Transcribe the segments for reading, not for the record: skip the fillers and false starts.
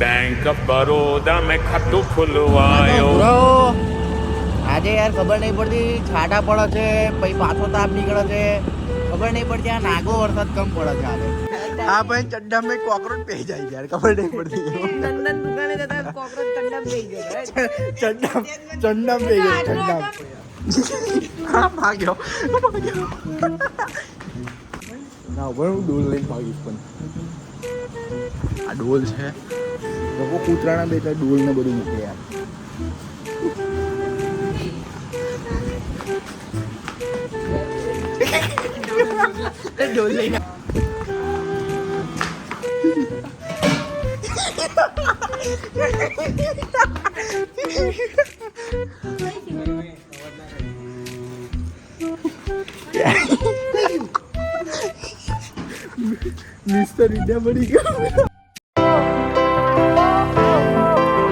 Bank of Baroda में खातू खुलवायो। આજે યાર ખબર નહીં પડતી છાટા પડે છે પછી પાછો તાપ નીકળે છે ખબર નહીં પડતી આ નાગો વરસાદ કમ પડે છે આજે આ ભાઈ ચડ્ડા में કોકરોચ પેઈ જાય યાર ખબર નહીં પડતી નંદન દુકાને જતા કોકરોચ ચંડા પેઈ ગયો ચડ્ડા પેઈ ગયો ચડ્ડા હા ભાગ્યો ના હવે હું ડોલ લઈને ભાગીશ પણ આ ડોલ છે લોકો કૂતરાના બે ડોલ ને બધું મૂકે યાર ડોલ લઈને મિસ્ટર ઇન્ડિયા બની ગયો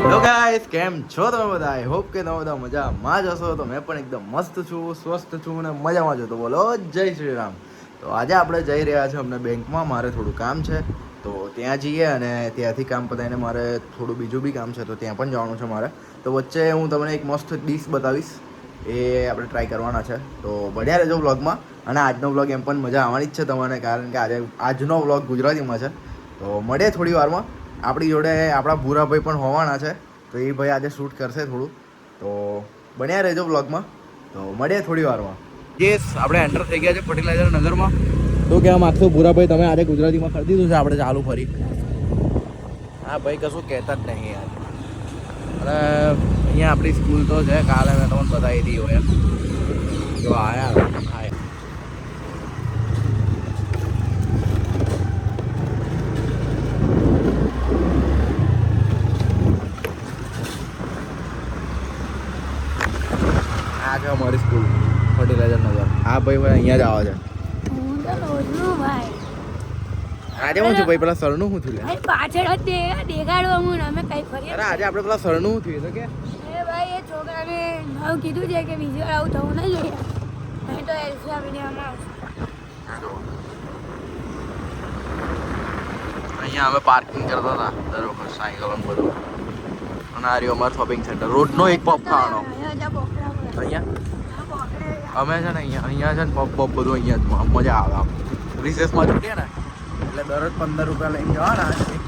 હેલો ગાઈસ કેમ છો તમે બધા આઈ હોપ કે તમે બધા મજામાં જ હશો તો મેં પણ એકદમ મસ્ત છું સ્વસ્થ છું અને મજામાં છું તો બોલો જય શ્રી રામ તો આજે આપણે જઈ રહ્યા છીએ અમને બેંકમાં મારે થોડું કામ છે તો ત્યાં જઈએ અને ત્યાંથી કામ પતાવીને મારે થોડું બીજું બી કામ છે તો ત્યાં પણ જવાનું છે મારે તો વચ્ચે હું તમને એક મસ્ત ડીશ બતાવીશ એ આપણે ટ્રાય કરવાના છે તો બઢિયા રહેજો વ્લોગમાં અને આજનો વ્લોગ એમ પણ મજા આવવાની જ છે તમને કારણ કે આજનો વ્લોગ ગુજરાતીમાં છે તો મળીએ થોડી વારમાં આપણી જોડે આપણા ભૂરાભાઈ પણ હોવાના છે તો એ ભાઈ આજે શૂટ કરશે થોડું તો બન્યા રહેજો વ્લોગમાં તો મળીએ થોડી વારમાં યસ આપણે એન્ટર થઈ ગયા છે ફર્ટિલાઇઝર નગરમાં તો કહેવા માગશો ભૂરાભાઈ તમે આજે ગુજરાતીમાં કરી દીધું છે આપણે ચાલુ ફરી હા ભાઈ કશું કહેતા જ નહીં યાર અને અહીંયા આપણી સ્કૂલ તો છે કાલે મેં તમને બતાવી હતી હોય તો આયા આ છે અમારી સ્કૂલ ફર્ટિલાઇઝર નગર આ ભાઈ અહીંયા જ આવે છે આજે શું છે ભાઈ પેલા સરનું શું થયું પાછળ જ દેખાડો હું અમે કઈ ફરી અરે આજે આપણે પેલા સરનું શું થયું કે એ ભાઈ એ છોકરાને નવું કીધું છે કે બીજી વાર આવું થવું નહીં જોઈએ નહીં તો એલ્સી આવીને આમાં અહીંયા અમે પાર્કિંગ કરતા હતા દર વખત સાયકલ બધું અને આ રહ્યો અમારો શોપિંગ સેન્ટર રોડનો એક પપ ખાવાનો અહીંયા અમે છે ને અહીંયા છે ને પપ બધું અહીંયા મજા આવે આમ રિસેસમાં છૂટીએ ને એટલે દરરોજ 15 રૂપિયા લઈને જવાના એક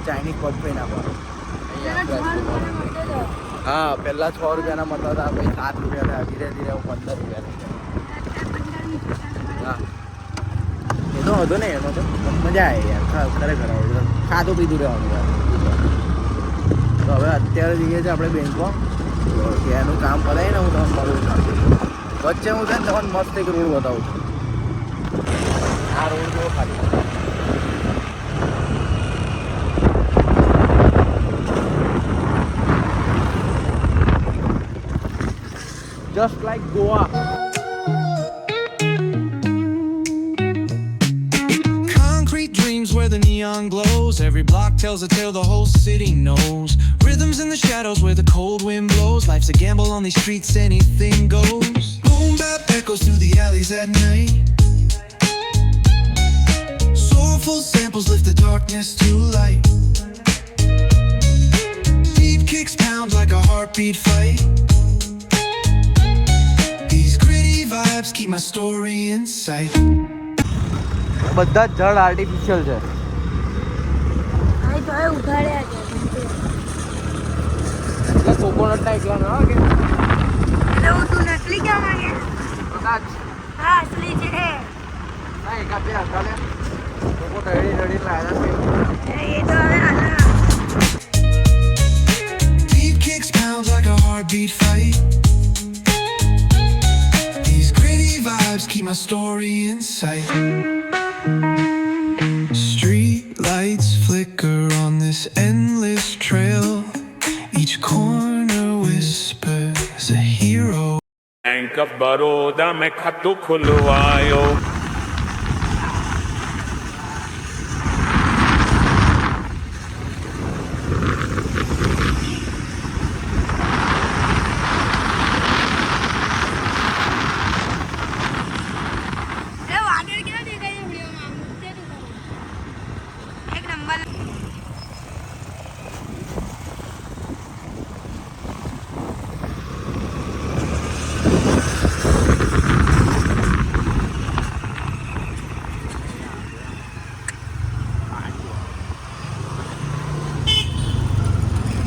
ચાઇનીઝ પપ ખાઈને આવવાનું હા પહેલાં 6 રૂપિયાના મળતા હતા પછી 7 રૂપિયા થયા ધીરે ધીરે 15 રૂપિયા થઈ ગયા હા એનો હતો ને એનો તો મજા આવે યાર ખરેખર ખાધું પીધું રહેવાનું યાર તો હવે અત્યારે જઈએ છીએ આપણે બેંકમાં એનું કામ પડાય ને હું તમને મળું વચ્ચે હું છે ને તમને મસ્ત એક રોડ બતાવું છું આ રોડ જેવો ખાલી just like Goa. Concrete dreams where the neon glows. Every block tells a tale the whole city knows. Rhythms in the shadows where the cold wind blows. Life's a gamble on these streets, anything goes. Boom bap echoes through the alleys at night. Soulful samples lift the darkness to light. Deep kicks pound like a heartbeat fight. Vibes keep my story in sight. બધા જળ artificial છે આ તો એ ઉઘાડ્યા છે એટલે કોકોનટના એકલા ના કે એટલે હું તું નકલી ક્યાં માંગે કદાચ હા અસલી છે ના એકા બે હતા લે લોકો રડી લાયા છે એ તો હવે આના Deep kicks pound like a heartbeat fight. Vibes keep my story in sight. Street lights flicker on this endless trail. Each corner whispers a hero. Bank of Baroda में खातू खुलवायो।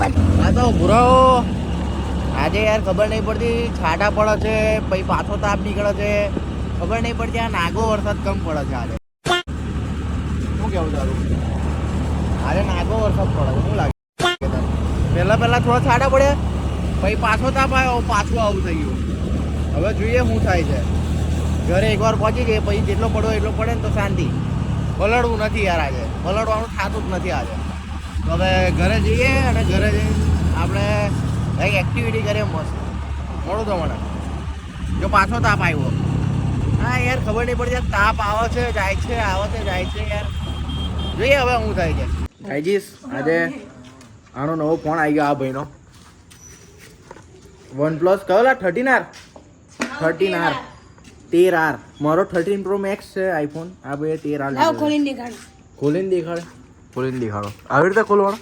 આ તો ભૂરાઓ આજે યાર ખબર નહીં પડતી છાંટા પડે છે પછી પાછો તાપ નીકળે છે ખબર નહીં પડતી આ નાગો વરસાદ કમ પડે છે આજે શું કેવું તારું આજે નાગો વરસાદ પડે છે શું લાગે પહેલા થોડા છાંટા પડ્યા પછી પાછો તાપ આવ્યો પાછું આવું થઈ ગયું હવે જોઈએ શું થાય છે ઘરે એકવાર પહોંચી જઈએ પછી જેટલો પડવો એટલો પડે ને તો શાંતિ પલળવું નથી યાર આજે પલળવાનું થતું જ નથી આજે તો હવે ઘરે જઈએ અને ઘરે જઈને આપણે કંઈક એક્ટિવિટી કરીએ મસ્ત મોડું તો મને જો પાછો તાપ આવ્યો હા યાર ખબર નહીં પડતી તાપ આવે છે જાય છે આવે છે જાય છે યાર જોઈએ હવે શું થાય છે ગાઈજીસ આજે આનો નવો ફોન આવી ગયો આ ભાઈનો OnePlus કયો 13R 13R 13R મારો 13 Pro Max છે આઈફોન આ ભાઈ 13R ખોલીને દેખાડો ખોલીને દેખાડો આવી રીતે ખોલવાનો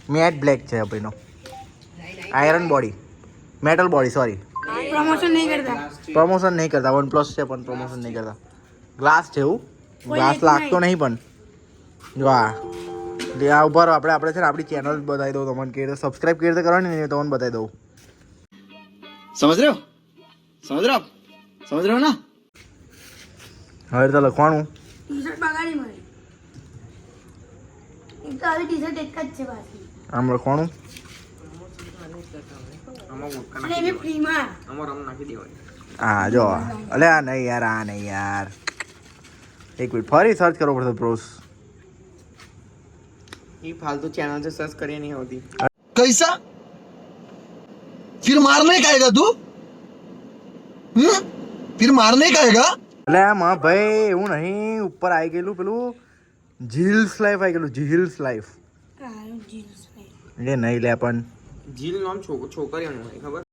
મેટ બ્લેક છે આ ભાઈનો iron body metal body sorry promotion નહીં કરતા OnePlus છે પણ પ્રમોશન નહીં કરતા ગ્લાસ છે એવું ગ્લાસ લાગતો નહીં પણ જો આ ઉપર આપણે છે ને આપણી ચેનલ બતાવી દઉં તમને કે સબસ્ક્રાઇબ કેવી રીતે કરવાની ને તમને બતાવી દઉં સમજ રહ્યો ના હવે તો લખવાનું ટી-શર્ટ બગાડી મારી એક તો આવી ટી-શર્ટ એક જ છે પાછી આમ લખવાનું અને એ બી ફ્રીમાં હા જો અલે આ નહીં યાર એક મિનિટ ફરી સર્ચ કરવો પડશે પ્રોસ ये फालतू चैनल से सर्च करिए नहीं होती कैसा फिर मारने का आएगा तू फिर मारने का आएगा એટલે આમાં ભાઈ એવું નહીં ઉપર આવી ગયેલું પેલું જીલ્સ લાઈફ આવી ગયેલું જીલ્સ લાઈફ એ નહીં લે પણ झील नाम छोकरियों ने खबर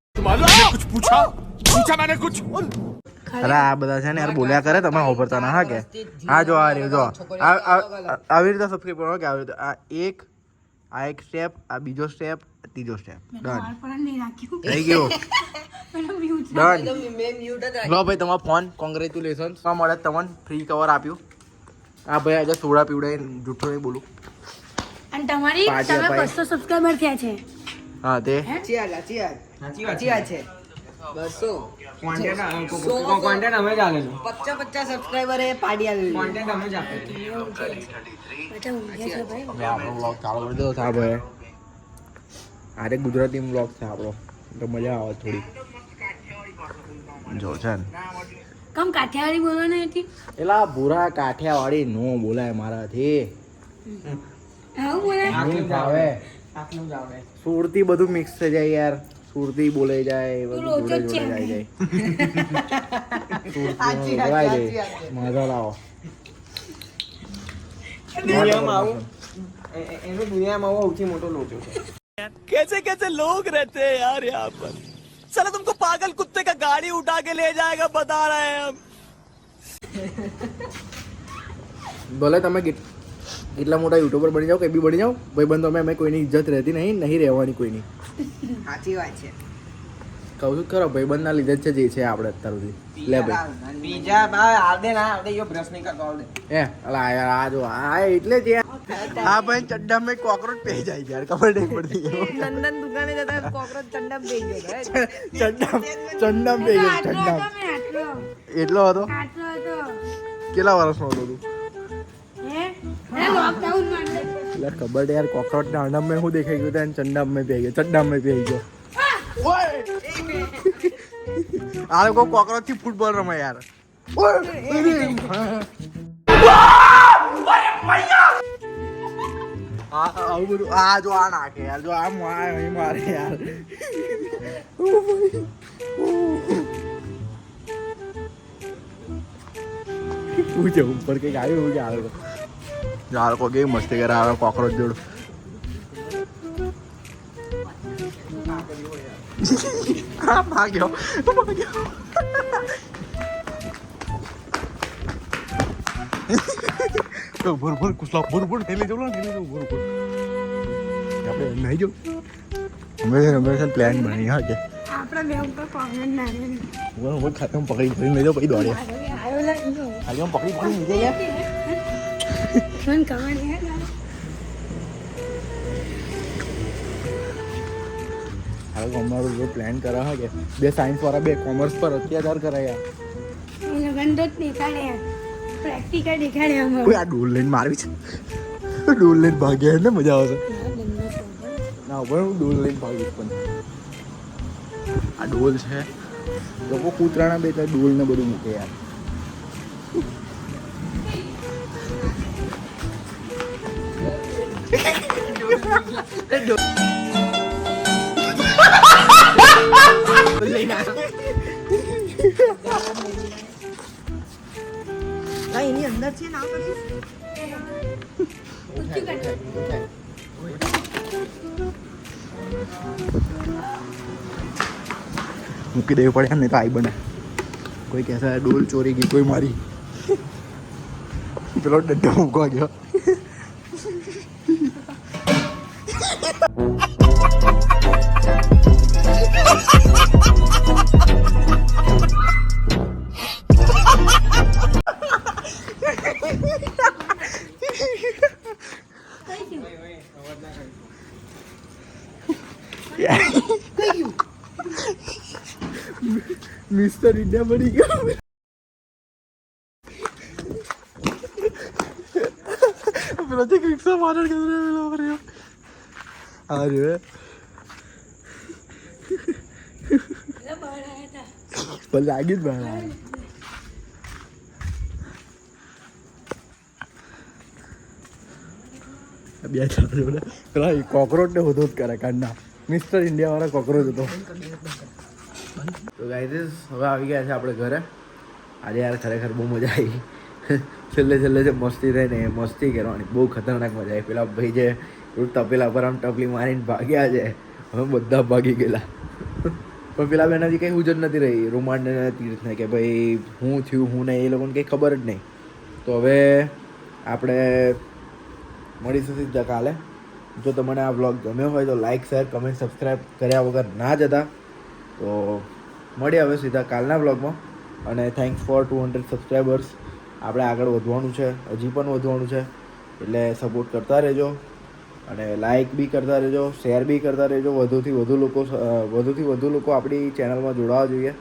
कुछ पूछा मैंने कुछ અરે આ બધા છે ને યાર બોલ્યા કરે તમે હોભરતા ના હા કે હા જો આ રહ્યું જો આવી રીતે સબસ્ક્રાઇબ કરો કે આવી રીતે આ એક સ્ટેપ આ બીજો સ્ટેપ ત્રીજો સ્ટેપ ડન થઈ ગયો ડન લો ભાઈ તમારો ફોન કોંગ્રેચ્યુલેશન માં મળે તમને ફ્રી કવર આપ્યું આ ભાઈ આજે સોડા પીવડાય જૂઠું નહીં બોલું અને તમારી તમે 200 સબસ્ક્રાઇબર થયા છે હા તે साची बात है 200 कंटेंट हमें डाले 50 सब्सक्राइबर है पार्टी आ गई कंटेंट हमें जाते બેટા ઊંઘ્યા છે ભાઈ મેં આપણો વ્લોગ ચાલુ કરી દો સાહેબ હવે આજે ગુજરાતી વ્લોગ છે આપણો તો મજા આવે થોડી જો છે ને કમ કાઠિયાવાડી બોલવાની હતી એલા ભૂરા કાઠિયાવાડી નો બોલાય મારાથી આવું બોલે નહીં ફાવે आपने जाओगे સુરતી બધું મિક્સ થઈ જાય યાર સુરતી બોલાઈ જાય બધું લોચો જોડે જ છે. જોડે જાય સુરતી બોલાઈ જાય મજા લાવો दुनिया में आऊं ऐसे दुनिया में वो सૌથી મોટો લોચો છે कैसे कैसे लोग रहते हैं यार यहाँ पर साला तुमको पागल कुत्ते का गाड़ी उठा के ले जाएगा बता रहे हैं हम ભલે તમે કેટલા મોટા યુટ્યુબર બની જાઓ કઈ બી બની જાઓ ભાઈબંધો અમે કોઈની ઇજ્જત રહેતી નહીં રહેવાની કોઈની સાચી વાત છે કહું છું ખરો ભાઈબંધના લીધે જ છે જે છે આપણે અત્યાર સુધી લે ભાઈ બીજા ભાઈ આવડે ના આવડે યો બ્રશ નહીં કરતો આવડે અલા યાર આ જો આ એટલે જ આ ભાઈ ચડ્ડા મેં કોકરોચ પે જાય યાર ખબર નહીં પડતી ચંદન દુકાને જતા કોકરોચ ચંડા બે ગયો ચડ્ડા પે ગયો ચડ્ડા એટલો હતો આટલો હતો કેટલા વર્ષનો હતો તું હે લોકડાઉન માં એટલે ખબર છે યાર કોકરોચ ના અંડા મેં શું દેખાઈ ગયું ત્યાં ચંડા મેં પે ગયો ચડ્ડા મેં પે ગયો આ લોકો કોકરોચ થી ફૂટબોલ રમે યાર આવું બધું આ જો આ નાખે યાર જો આ મારે યાર પૂછે ઉપર કઈક આવ્યું કે આ લોકો કેવી મસ્તી કરે આવે કોકરોચ જોડ ભાગ્યો ભૂર કુસલા ભૂર ઠેલી જવું ભૂર આપણે નહીં જો અમે પ્લાન બની હા કે આપણા બે ઉપર કોમેન્ટ ના રે હું ખાતે પકડી લઈ જાઉં પછી દોડે આવ્યો લાગ્યો ખાલી પકડી લીધે યાર મને ખબર નહીં હવે અમારું જો પ્લાન કરા કે બે સાયન્સવાળા બે કોમર્સ પર અત્યાચાર કરાયા ગંદો જ દેખાડે પ્રેક્ટિકલ દેખાડે અમારું કોઈ આ ડોલ લઈને મારવી છે ડોલ લઈને ભાગ્યા એટલે મજા આવશે ના પણ હું ડોલ લઈને ભાગીશ પણ આ ડોલ છે લોકો કૂતરાના બે ત્રણ ડોલ ને બધું મૂકે યાર એની અંદર છે ના કરીશ મૂકી દેવી પડે ને તો આઈ બને કોઈ કહેશે ડોલ ચોરી ગઈ કોઈ મારી પેલો ડંડો મૂકવા ગયો મિસ્ટર ઇન્ડિયા બની ગયો પેલા જે રિક્ષા મારણ કે પેલો કર્યો અરે પણ લાગી જ બહાર બે ચાર જોડે પેલા કોકરોચ ને બધું જ કરે કાઢના મિસ્ટર ઇન્ડિયા વાળા કોકરોચ હતો તો ગાઈઝ હવે આવી ગયા છે આપણે ઘરે આજે યાર ખરેખર બહુ મજા આવી છેલ્લે જે મસ્તી થઈ ને એ મસ્તી કરવાની બહુ ખતરનાક મજા આવી પેલા ભાઈ જે તપેલા પર આમ ટપલી મારીને ભાગ્યા છે હવે બધા ભાગી ગયેલા પણ પેલા બેન હજી કંઈ હુજ જ નથી રહી રૂમાંડ ને તીર્થને કે ભાઈ હું થયું હું નહીં એ લોકોને કંઈ ખબર જ નહીં તો હવે આપણે મળીશું સીધા કાલે જો તમને આ વ્લોગ ગમ્યો હોય તો લાઇક શેર કમેન્ટ સબસ્ક્રાઈબ કર્યા વગર ના જતા તો મળીએ હવે સીધા કાલના વ્લોગમાં અને થેન્ક્સ ફોર 200 સબસ્ક્રાઈબર્સ આપણે આગળ વધવાનું છે હજી પણ વધવાનું છે એટલે સપોર્ટ કરતા રહેજો અને લાઇક બી કરતા રહેજો શેર બી કરતા રહેજો વધુથી વધુ લોકો આપણી ચેનલમાં જોડાવા જોઈએ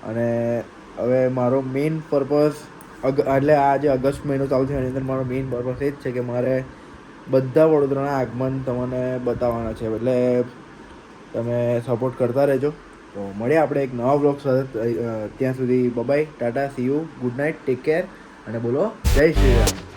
અને હવે મારો મેઇન પર્પઝ એટલે આ જે ઓગસ્ટ મહિનો ચાલુ છે એની અંદર મારો મેઇન પર્પઝ એ જ છે કે મારે બધા વડોદરાના આગમન તમને બતાવવાના છે એટલે તમે સપોર્ટ કરતા રહેજો તો મળીએ આપણે એક નવા બ્લોગ સાથે ત્યાં સુધી by Tata C you good night take care અને બોલો જય શ્રી રામ